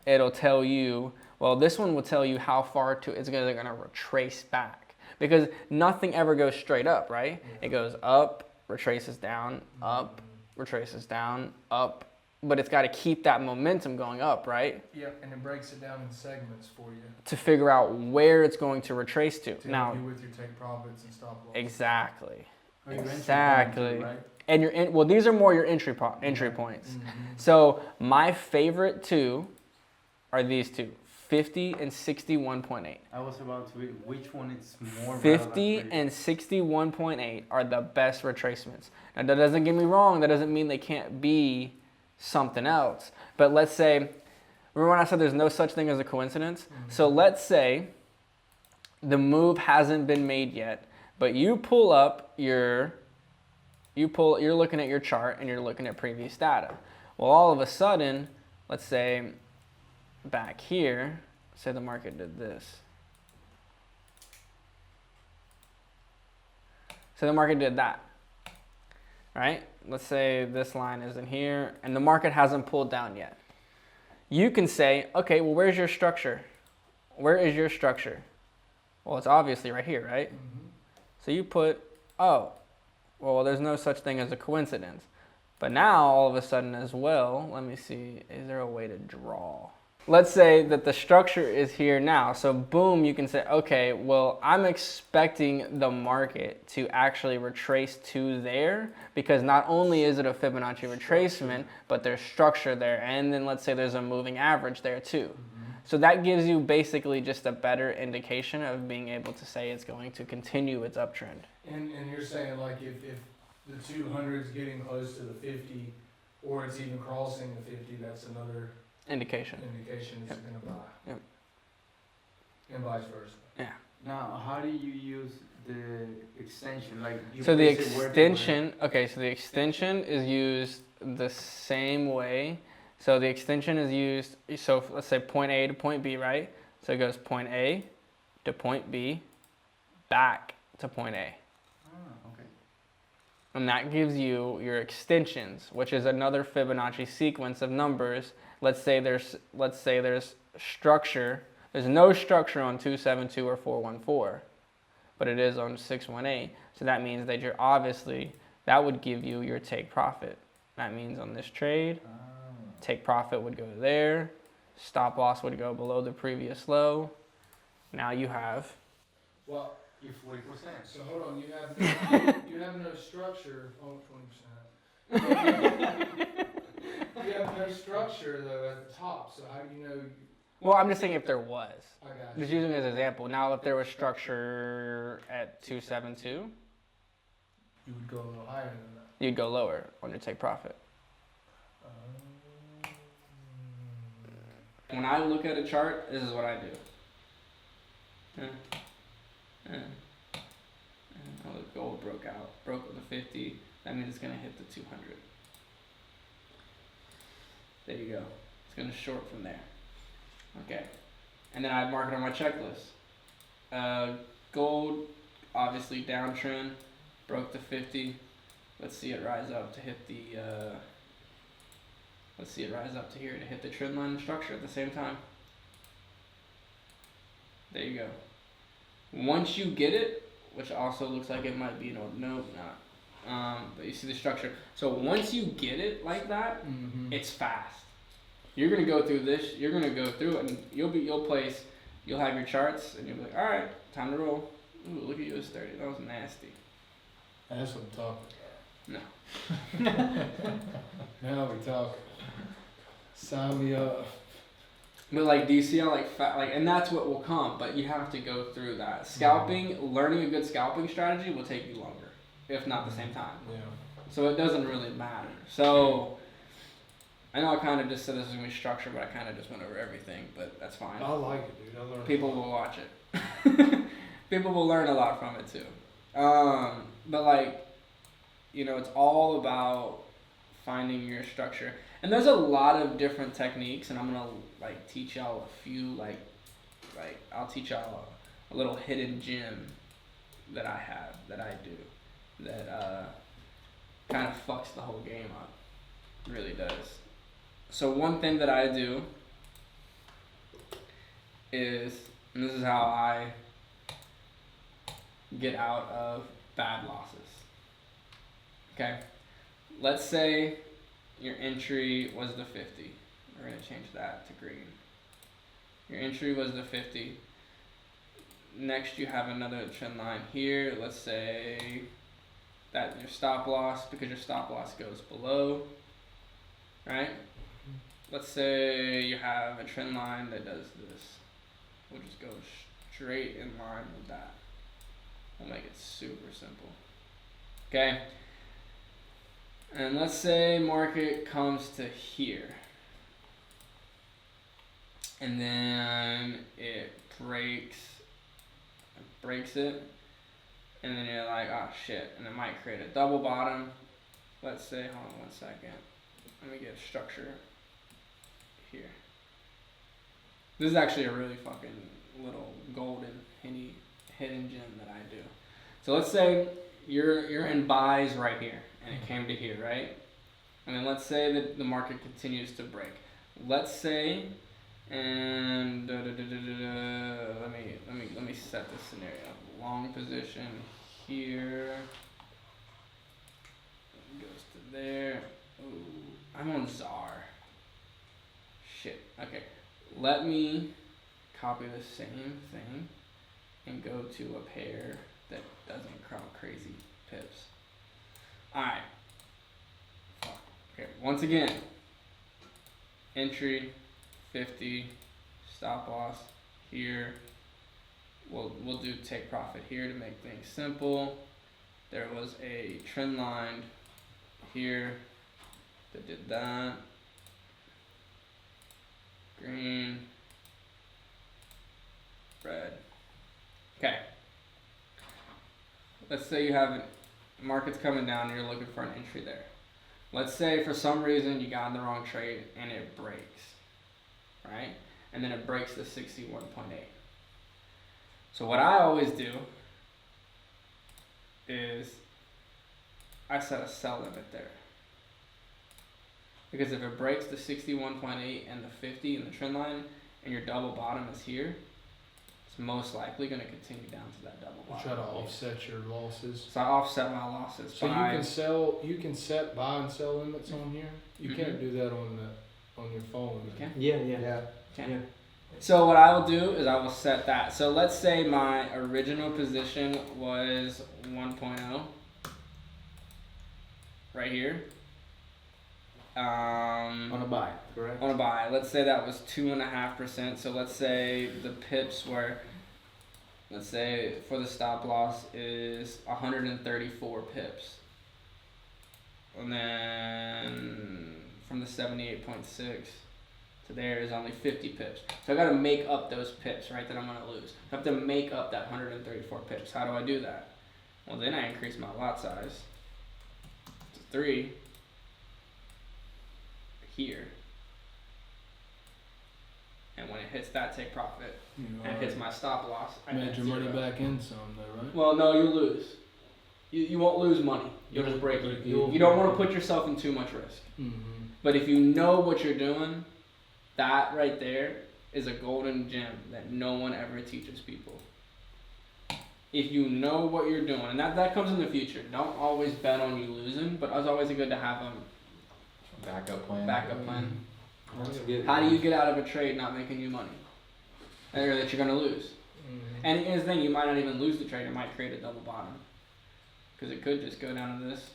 It'll tell you, well, this one will tell you how far it's gonna retrace back, because nothing ever goes straight up, right? Yeah. It goes up, retraces down, up, retraces down, up, but it's got to keep that momentum going up, right? Yep, and it breaks it down in segments for you. To figure out where it's going to retrace to. To Now, help you with your take profits and stop loss. exactly. Oh, your entry point Exactly. too, right? And well, these are more your entry points. Mhm. So my favorite two are these two, 50 and 61.8. I was about to read which one is more 50 relevant for you. and 61.8 are the best retracements. Now that doesn't get me wrong, that doesn't mean they can't be something else. But let's say, remember when I said there's no such thing as a coincidence? So let's say the move hasn't been made yet, but you pull up you're looking at your chart and you're looking at previous data. Well, all of a sudden, let's say back here, say the market did this. So the market did that, right? Let's say this line is in here and the market hasn't pulled down yet. You can say, okay, well, where's your structure? Where is your structure? Well, it's obviously right here, right? Mhm. So you put, oh, well, there's no such thing as a coincidence. But now, all of a sudden as well, let me see, is there a way to draw? Let's say that the structure is here now. So boom, you can say, okay, well, I'm expecting the market to actually retrace to there, because not only is it a Fibonacci retracement, but there's structure there. And then let's say there's a moving average there too. So that gives you basically just a better indication of being able to say it's going to continue its uptrend. And you're saying like if the 200 is getting close to the 50, or it's even crossing the 50, that's another Indication. indication it's going to buy. Yep. And vice versa. Now, how do you use the extension? Like you So the place it where to extension, okay, so the extension is used the same way. So the extension is used, so let's say point A to point B, right? So it goes point A to point B, back to point A. Okay. And that gives you your extensions, which is another Fibonacci sequence of numbers. Let's say there's structure. There's no structure on 272 or 414, but it is on 618. So that means that you're obviously, that would give you your take profit. That means on this trade, take profit would go there, stop loss would go below the previous low. Now you have, Well, You're 40%. so hold on, you have no structure, 20%. You have no structure though at the top, so how do you know? well, I'm just saying if there was. I got Just you. using it as an example. Now if there was structure at 272, You would go a little higher than that. you'd go lower on your take profit. When I look at a chart, this is what I do. Oh, the gold broke with the 50. That means it's gonna hit the 200. There you go. It's gonna short from there. Okay, and then I mark it on my checklist. Gold, obviously downtrend, broke the 50. Let's see it rise up to hit the. Let's see it rise up to here to hit the trend line structure at the same time. There you go. Once you get it, which also looks like it might be no, not. But you see the structure. So once you get it like that, it's fast. You're gonna go through this. You're gonna go through it, and you'll have your charts, and you'll be like, all right, time to roll. Ooh, look at US 30. That was nasty. That's what I'm talking No. about. Now we talk. Sign me up. But like, do you see how and that's what will come, but you have to go through that. Scalping, learning a good scalping strategy will take you longer, if not the same time. Yeah. So it doesn't really matter. So I know I kind of just said this was gonna be structured, but I kind of just went over everything, but that's fine. I like it, dude. I learned. People will watch it. People will learn a lot from it too. But like, it's all about finding your structure. And there's a lot of different techniques, and I'm gonna teach y'all a few I'll teach y'all a little hidden gem that I do that kind of fucks the whole game up. It really does. So one thing that I do is, and this is how I get out of bad losses. Okay, let's say your entry was the 50. We're going to change that to green. Your entry was the 50. Next you have another trend line here. Let's say that your stop loss, because your stop loss goes below, right? Let's say you have a trend line that does this. We'll just go straight in line with that. We'll make it super simple. Okay? And let's say market comes to here. And then it breaks it. And then you're like, oh shit. And it might create a double bottom. Let's say, hold on one second. Let me get structure here. This is actually a really fucking little golden hidden gem that I do. So let's say you're in buys right here, and it came to here, right? And then let's say that the market continues to break. Let's say, and let me set this scenario. Long position here, goes to there. Ooh, I'm on ZAR. Shit. Okay. Let me copy the same thing and go to a pair that doesn't crowd crazy pips. Alright. Okay, once again. Entry 50, stop loss here. We'll do take profit here to make things simple. There was a trend line here that did that. Green, red, Okay. Let's say you have market's coming down and you're looking for an entry there. Let's say for some reason you got in the wrong trade and it breaks, right? And then it breaks the 61.8. So what I always do is I set a sell limit there. Because if it breaks the 61.8 and the 50 in the trend line and your double bottom is here, it's most likely going to continue down to that double bottom. Try to offset your losses. So I offset my losses. So you can set buy and sell limits on here. You can't do that on your phone. You can? Yeah. Okay. So what I will do is I will set that. So let's say my original position was 1.0 right here. On a buy, correct? On a buy. Let's say that was 2.5%. So let's say the pips were, let's say for the stop loss is 134 pips. And then from the 78.6 to there is only 50 pips. So I got to make up those pips, right, that I'm going to lose. I have to make up that 134 pips. How do I do that? Well, then I increase my lot size to 3 here. And when it hits that take profit and it hits my stop loss, I made net your money 0. back in some though, right? Well, no, you lose. You won't lose money. You'll just break it. You don't want to put yourself in too much risk. Mm-hmm. But if you know what you're doing, that right there is a golden gem that no one ever teaches people. If you know what you're doing, and that comes in the future. Don't always bet on you losing, but it's always good to have a Backup plan. That's good. How do you get out of a trade not making you money? Or that you're going to lose? Mm-hmm. And here's the thing, you might not even lose the trade. It might create a double bottom. Because it could just go down to this.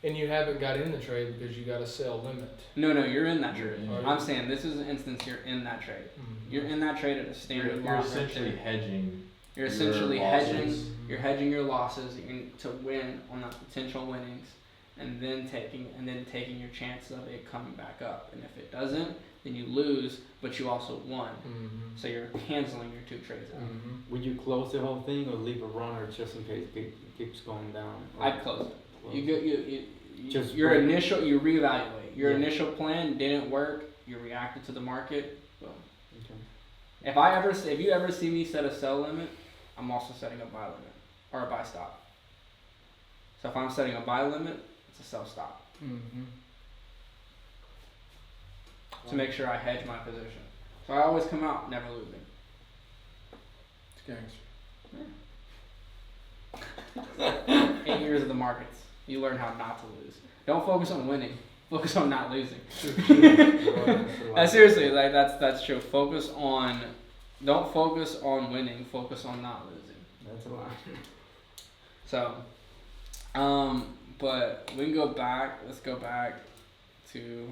And you haven't got in the trade because you got a sell limit. No, you're in that trade. You're in. I'm saying this is an instance you're in that trade. Mm-hmm. You're in that trade at a standard You're loss. essentially hedging. You're your essentially losses. hedging. You're hedging your losses to win on the potential winnings, and then taking your chance of it coming back up. And if it doesn't, then you lose, but you also won. Mm-hmm. So you're canceling your 2 trades out. Mm-hmm. Would you close the whole thing or leave a runner just in case it keeps going down? I'd close it. Close You Just you reevaluate. Your Yeah. initial plan didn't work. You reacted to the market. Boom. Okay. If you ever see me set a sell limit, I'm also setting a buy limit or a buy stop. So if I'm setting a buy limit, it's a sell stop Mm-hmm. to make sure I hedge my position. So I always come out never losing. It's gangster. 8 years of the markets, you learn how not to lose. Don't focus on winning. Focus on not losing. Seriously, like that's true. Don't focus on winning. Focus on not losing. That's a lot. So, but we can go back. Let's go back to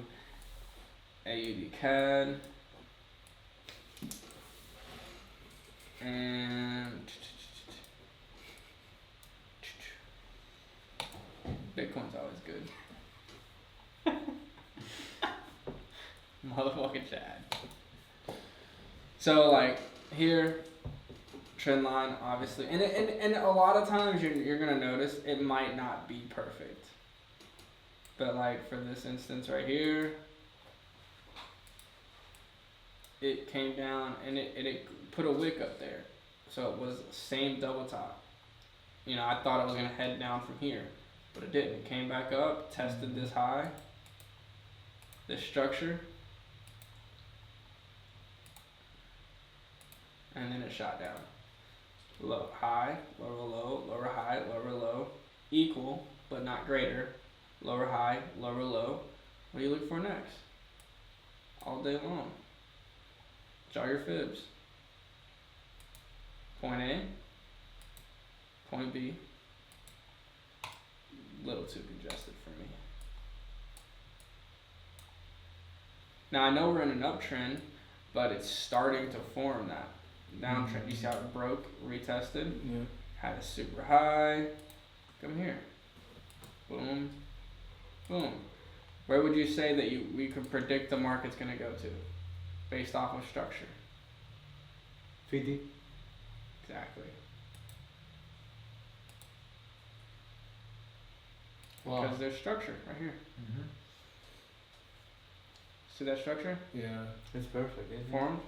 AUD CAD and Bitcoin's always good. Motherfucking Chad. So like here, trend line obviously, and a lot of times you're gonna notice it might not be perfect. But like for this instance right here, it came down and it put a wick up there, so it was the same double top. You know, I thought it was gonna head down from here, but it didn't. It came back up, tested this high, this structure, and then it shot down. Low, high, lower, low, lower, high, lower, low, equal but not greater. Lower, high, lower, low. What do you look for next? All day long. Draw your fibs. Point A, point B. Little too congested for me. Now I know we're in an uptrend, but it's starting to form that downtrend. You see how it broke, retested, Yeah. had a super high. Come here. Boom. Boom. Where would you say that we could predict the market's going to go to based off of structure? 50. Exactly. Wow. Because there's structure right here. Mm-hmm. See that structure? Yeah. It's perfect. Isn't it? Formed.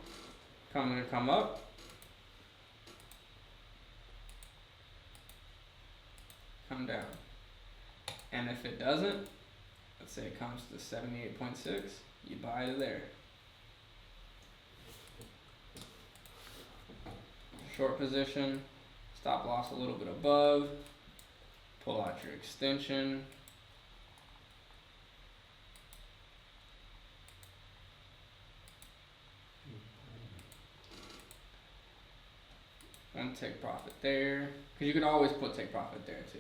Come up. Come down. And if it doesn't, let's say it comes to 78.6, you buy to there. Short position, stop loss a little bit above, pull out your extension. One take profit there, because you can always put take profit there too.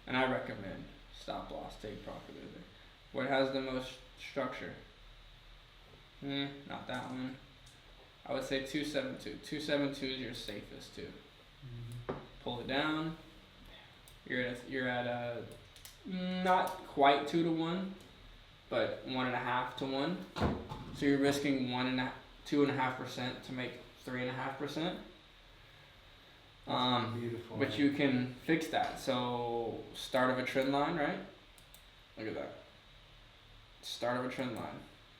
And I recommend stop loss, take profit there. What has the most structure? Not that one. I would say 272. 272 is your safest too. Pull it down. You're at a not quite 2 to 1, but 1.5 to 1. So you're risking 2.5% to make 3.5%. Beautiful. But you can fix that. So start of a trend line, right? Look at that. Start of a trend line.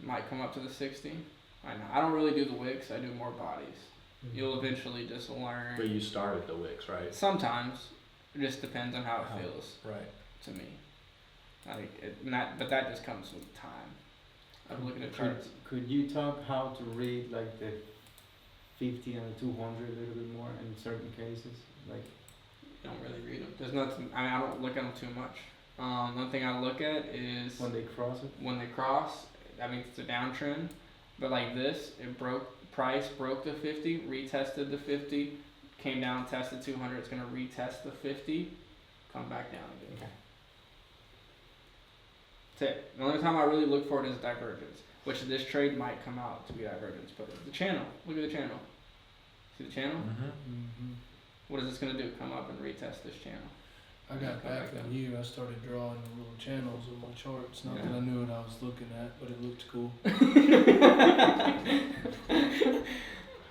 Might come up to the 60. I know. I don't really do the wicks. I do more bodies. You'll eventually just learn. But you start at the wicks, right? Sometimes. It just depends on how it feels Right. to me. But that just comes with time. I'm looking at charts. Could you talk how to read like the 50 and the 200 a little bit more in certain cases? Like, You don't really read them. There's nothing. I mean, I don't look at them too much. One thing I look at is when they cross it? when they cross. I mean, it's a downtrend, but like this, it broke. Price broke the 50, retested the 50, came down, tested 200. It's gonna retest the 50, come back down again. Okay. That's it. The only time I really look for it is divergence, which this trade might come out to be divergence. But the channel, look at the channel. See the channel? Mm-hmm. What is this gonna do? Come up and retest this channel. I got Come back back on you. I started drawing the little channels on my charts. Not that Yeah. I knew what I was looking at, but it looked cool.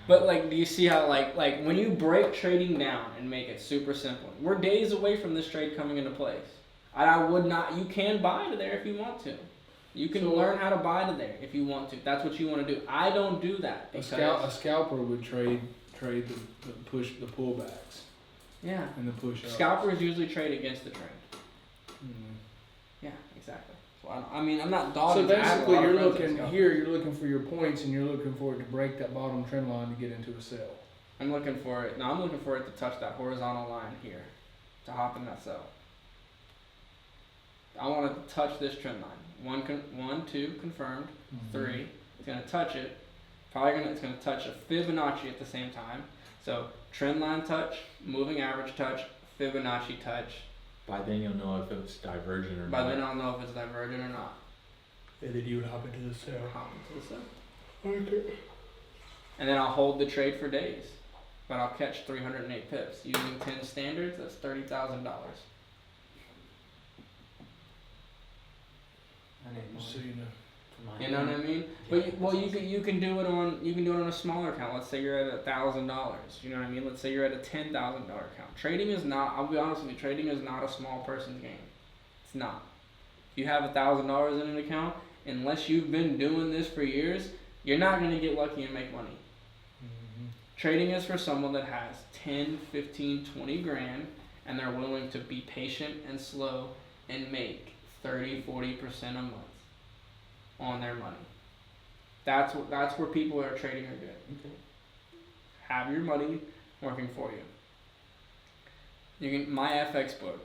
But like, do you see how like when you break trading down and make it super simple? We're days away from this trade coming into place. I would not. You can buy to there if you want to. You can So- learn how to buy to there if you want to. That's what you want to do. I don't do that A because scalper would trade the pullbacks yeah, and the push ups. scalpers usually trade against the trend. Yeah, exactly. So I mean, I'm not So dogging. I have a basically, lot of you're friends that looking scalp. here. You're looking for your points, and you're looking for it to break that bottom trend line to get into a sell. I'm looking for it. No, I'm looking for it to touch that horizontal line here, to hop in that sell. I want it to touch this trend line. 1, 2, confirmed. 3, it's gonna touch it. It's gonna touch a Fibonacci at the same time. So trend line touch, moving average touch, Fibonacci touch. By then you'll know if it's divergent or By not. then I'll know if it's divergent or not. And then you would hop into the sell. Hop into the sell. Okay. And then I'll hold the trade for days. But I'll catch 308 pips. Using 10 standards, that's $30,000. I need more So you know. for my You know what I mean? But you can do it on a smaller account. Let's say you're at $1,000. You know what I mean? Let's say you're at a $10,000 account. Trading is not. I'll be honest with you. Trading is not a small person's game. It's not. If you have $1,000 in an account, unless you've been doing this for years, you're not going to get lucky and make money. Trading is for someone that has 10, 15, 20 grand, and they're willing to be patient and slow and make 30, 40% a month on their money. That's where people that are trading are good. Okay. Have your money working for you. You can my FX book.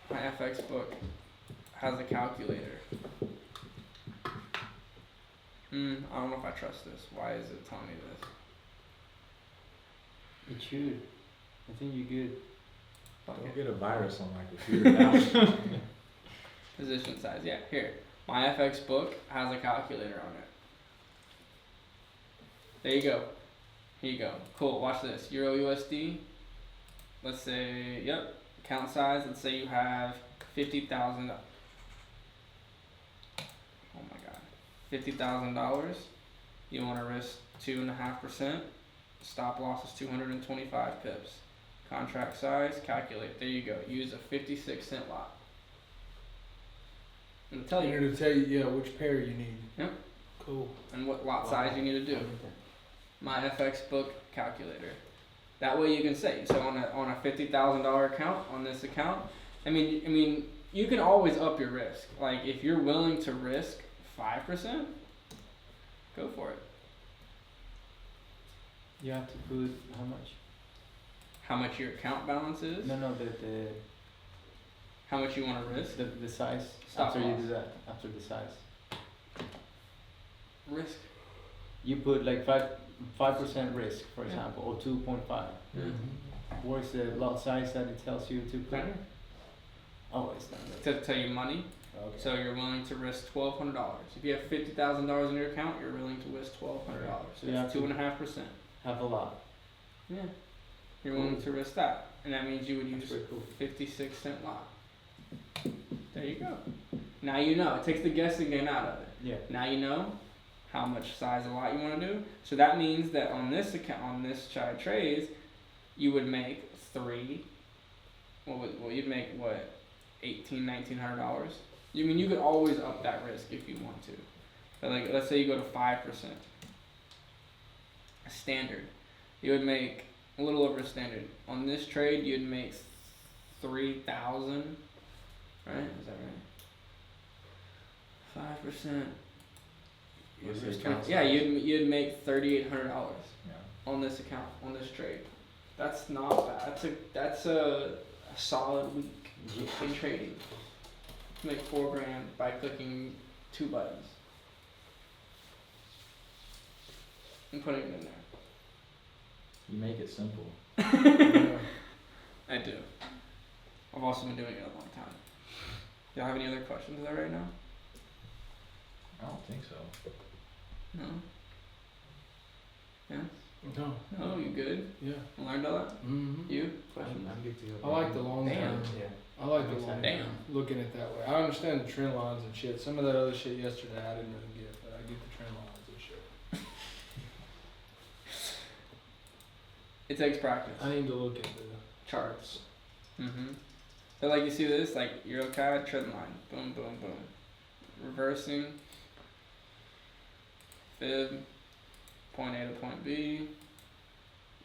My FX book has a calculator. I don't know if I trust this. Why is it telling me this? It should. I think you're good. Fuck Don't it. get a virus on my computer now. Position size. Yeah, here. My FX book has a calculator on it. There you go. Here you go. Cool. Watch this. Euro USD. Let's say, yep. Account size. Let's say you have 50,000. Oh my God. $50,000. You want to risk 2.5%. Stop loss is 225 pips. Contract size, calculate. There you go. Use a 56-cent lot. And it'll tell And you. it'll tell you, yeah, which pair you need. Yep. Cool. And what lot size you need to do. My fxbook calculator. That way you can say, so on a $50,000 account, on this account, I mean you can always up your risk. Like if you're willing to risk 5%, go for it. You have to put how much? How much your account balance is, No, the how much you want to risk. the size. Stop after loss. you do that, after the size, Risk. you put like 5% risk, for Yeah. example, or 2.5. Yeah. Where's the lot size that it tells you to put? Right here. Oh, it's not there. To tell you money. Okay. So you're willing to risk $1,200. If you have $50,000 in your account, you're willing to risk $1,200. So So you have that's to- 2.5%. Have a lot. Yeah. You're willing to risk that, and that means you would That's use pretty cool. 56-cent lot. There you go. Now you know. It takes the guessing game out of it. Yeah. Now you know how much size of lot you want to do. So that means that on this account, on this chart trades, you would make you'd make what, $1,900. You mean you could always up that risk if you want to. But like let's say you go to 5%. A standard, you would make a little over a standard. On this trade, you'd make 3,000. Right? Is that right? 5%. What's the account Yeah, size? you'd make $3,800 Yeah. on this account, on this trade. That's not bad. That's a solid week in trading. You make $4,000 by clicking 2 buttons and putting it in there. You make it simple. Yeah. I do. I've also been doing it a long time. Y'all have any other questions there right now? I don't think so. No? Yeah? No. Oh, you good? Yeah. Learned all that? Mm-hmm. You? Questions? I'm good to go. I like the long Damn. term. Yeah. I like the long Damn. term. Looking at that way. I understand the trend lines and shit. Some of that other shit yesterday I didn't really get, but I get the trend lines and shit. It takes practice. I need to look at the Charts. Mm-hmm. So like you see this, like you're okay, trend line. Boom, boom, boom. Reversing. Fib. Point A to point B.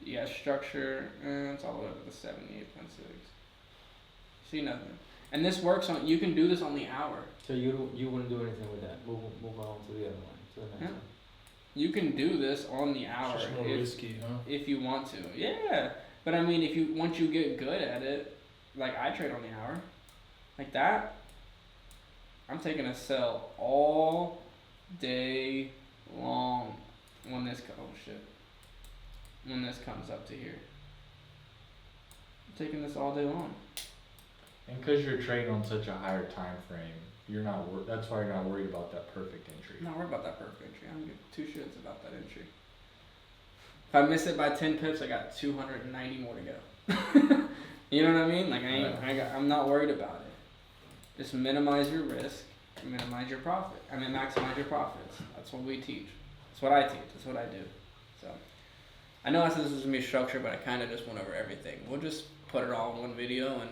You got structure, and it's all the way up to 78.6. See nothing. And this works on, you can do this on the hour. So you wouldn't do anything with that. Move on to the other one. To the next Yeah. one. You can do this on the hour It's just more risky, huh? if you want to. Yeah. But I mean, once you get good at it, like I trade on the hour, like that, I'm taking a sell all day long when this when this comes up to here. I'm taking this all day long. And because you're trading on such a higher time frame, you're not. That's why you're not worried about that perfect entry. I'm not worried about that perfect entry. I don't give 2 shits about that entry. If I miss it by 10 pips, I got 290 more to go. You know what I mean? Like I'm not worried about it. Just minimize your risk, minimize your profit. I mean, maximize your profits. That's what we teach. That's what I teach. That's what I do. So I know I said this was gonna be structured, but I kind of just went over everything. We'll just put it all in one video, and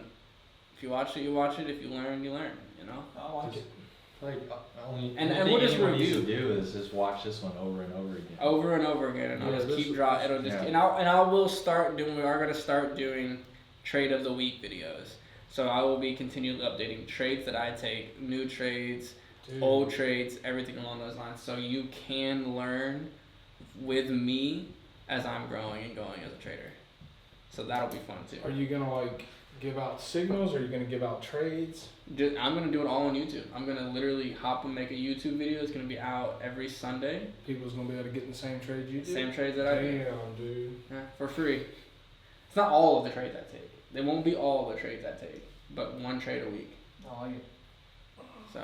if you watch it, you watch it. If you learn, you learn. You know. I like it. Like only And thing we'll just anyone review. needs to do is just watch this one over and over again. Over and over again, and I'll Yeah, just this keep is- drawing. It'll just, Yeah. and I will start doing. We are gonna start doing trade of the week videos. So I will be continually updating trades that I take, new trades, Dude. old trades, everything along those lines. So you can learn with me as I'm growing and going as a trader. So that'll be fun too. Are you gonna like give out signals? Or are you gonna give out trades? I'm gonna do it all on YouTube. I'm gonna literally hop and make a YouTube video. It's gonna be out every Sunday. People's gonna be able to get in the same trades you do. Same trades that I do. Damn, dude. Yeah, for free. It's not all of the trades I take. They won't be all of the trades I take, but 1 trade a week. I like it. So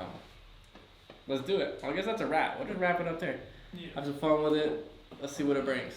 let's do it. Well, I guess that's a wrap. We'll just wrap it up there. Yeah. Have some fun with it. Let's see what it brings.